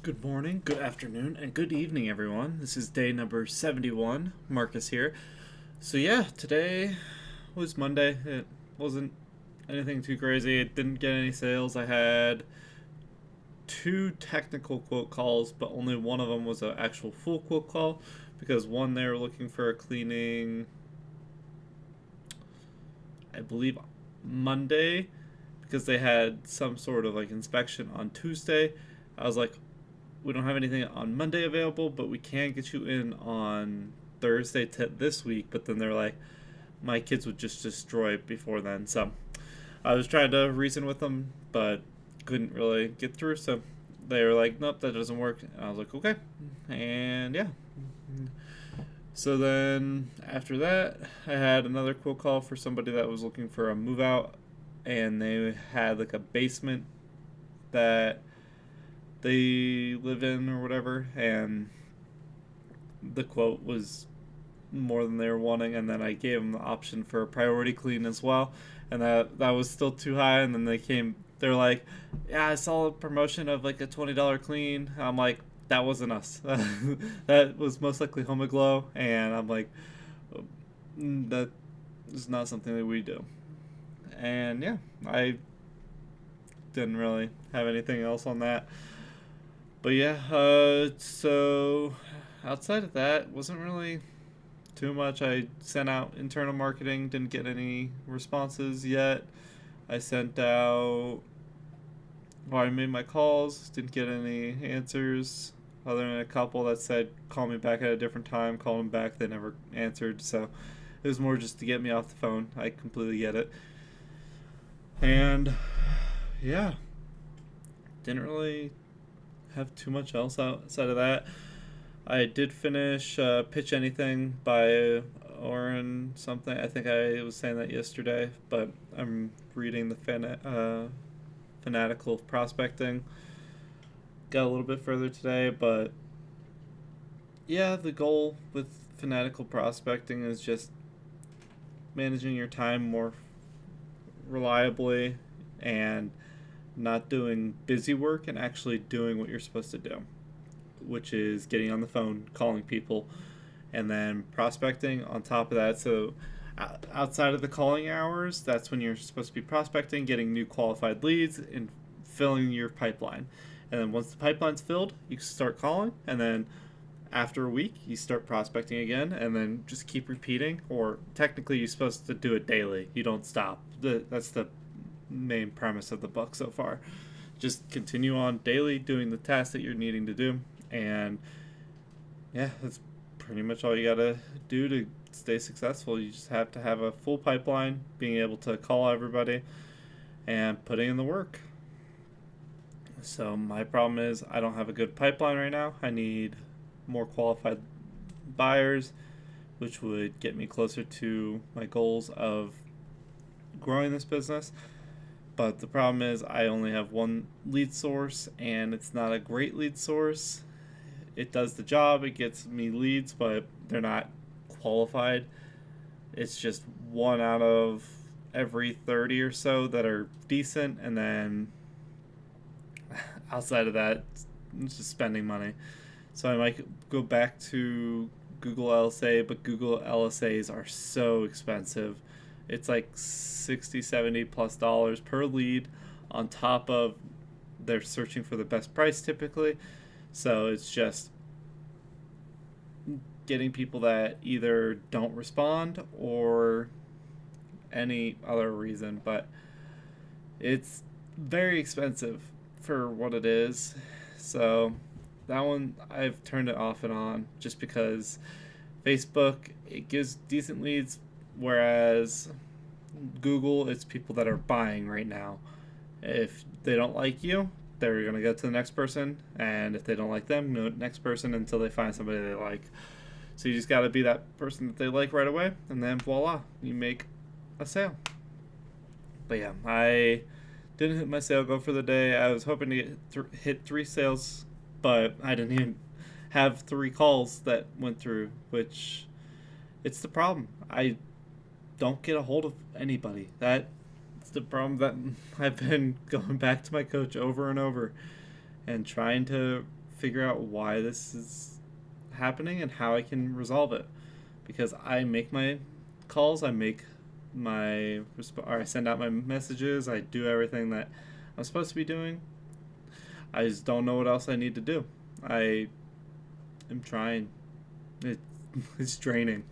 Good morning, good afternoon, and good evening, everyone. This is day number 71. Marcus here. So, yeah, today was Monday. It wasn't anything too crazy. It didn't get any sales. I had two technical quote calls, but only one of them was an actual full quote call because one they were looking for a cleaning, I believe, Monday because they had some sort of like inspection on Tuesday. I was like, we don't have anything on Monday available, but we can get you in on Thursday this week. But then they're like, my kids would just destroy it before then. So I was trying to reason with them, but couldn't really get through. So they were like, nope, that doesn't work. And I was like, okay. And yeah. So then after that, I had another quote call for somebody that was looking for a move out, and they had like a basement that they live in or whatever, and the quote was more than they were wanting, and then I gave them the option for a priority clean as well, and that was still too high, and then they're like, yeah, I saw a promotion of like a $20 clean. I'm like, that wasn't us. That was most likely Homeaglow, and I'm like, that is not something that we do. And yeah, I didn't really have anything else on that. But yeah, so outside of that, wasn't really too much. I sent out internal marketing, didn't get any responses yet. I sent out, well, I made my calls, didn't get any answers other than a couple that said call me back at a different time. Called them back, they never answered. So it was more just to get me off the phone. I completely get it. And yeah, didn't really have too much else outside of that. I did finish Pitch Anything by Oren something. I think I was saying that yesterday, but I'm reading the Fanatical Prospecting. Got a little bit further today, but yeah, the goal with Fanatical Prospecting is just managing your time more reliably and not doing busy work and actually doing what you're supposed to do, which is getting on the phone, calling people, and then prospecting on top of that. So outside of the calling hours, that's when you're supposed to be prospecting, getting new qualified leads, and filling your pipeline. And then once the pipeline's filled, you start calling, and then after a week, you start prospecting again, and then just keep repeating. Or technically, you're supposed to do it daily. You don't stop. That's the main premise of the book so far. Just continue on daily doing the tasks that you're needing to do, and yeah, that's pretty much all you gotta do to stay successful. You just have to have a full pipeline, being able to call everybody, and putting in the work. So my problem is I don't have a good pipeline right now. I need more qualified buyers, which would get me closer to my goals of growing this business. But the problem is I only have one lead source, and it's not a great lead source. It does the job, it gets me leads, but they're not qualified. It's just one out of every 30 or so that are decent, and then outside of that, it's just spending money. So I might go back to Google LSA, but Google LSAs are so expensive. It's like 60, 70 plus dollars per lead on top of they're searching for the best price typically. So it's just getting people that either don't respond or any other reason, but it's very expensive for what it is. So that one I've turned it off and on just because Facebook, it gives decent leads, whereas Google, it's people that are buying right now. If they don't like you, they're going to go to the next person, and if they don't like them, no, next person until they find somebody they like. So you just got to be that person that they like right away, and then voila, you make a sale. But yeah, I didn't hit my sale goal for the day. I was hoping to hit 3 sales, but I didn't even have 3 calls that went through, which it's the problem. I don't get a hold of anybody. That's the problem that I've been going back to my coach over and over and trying to figure out why this is happening and how I can resolve it. Because I make my calls, or I send out my messages, I do everything that I'm supposed to be doing. I just don't know what else I need to do. I am trying. It, it's draining.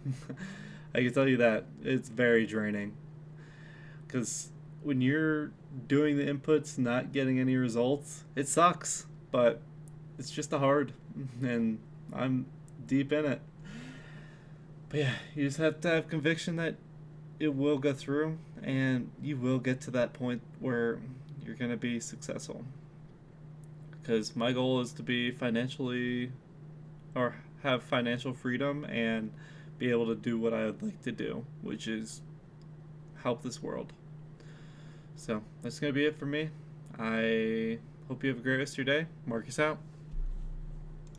I can tell you that. It's very draining. Because when you're doing the inputs, not getting any results, it sucks. But it's just hard. And I'm deep in it. But yeah, you just have to have conviction that it will go through and you will get to that point where you're going to be successful. Because my goal is to be financially, or have financial freedom and be able to do what I would like to do, which is help this world. So that's going to be it for me. I hope you have a great rest of your day. Marcus out.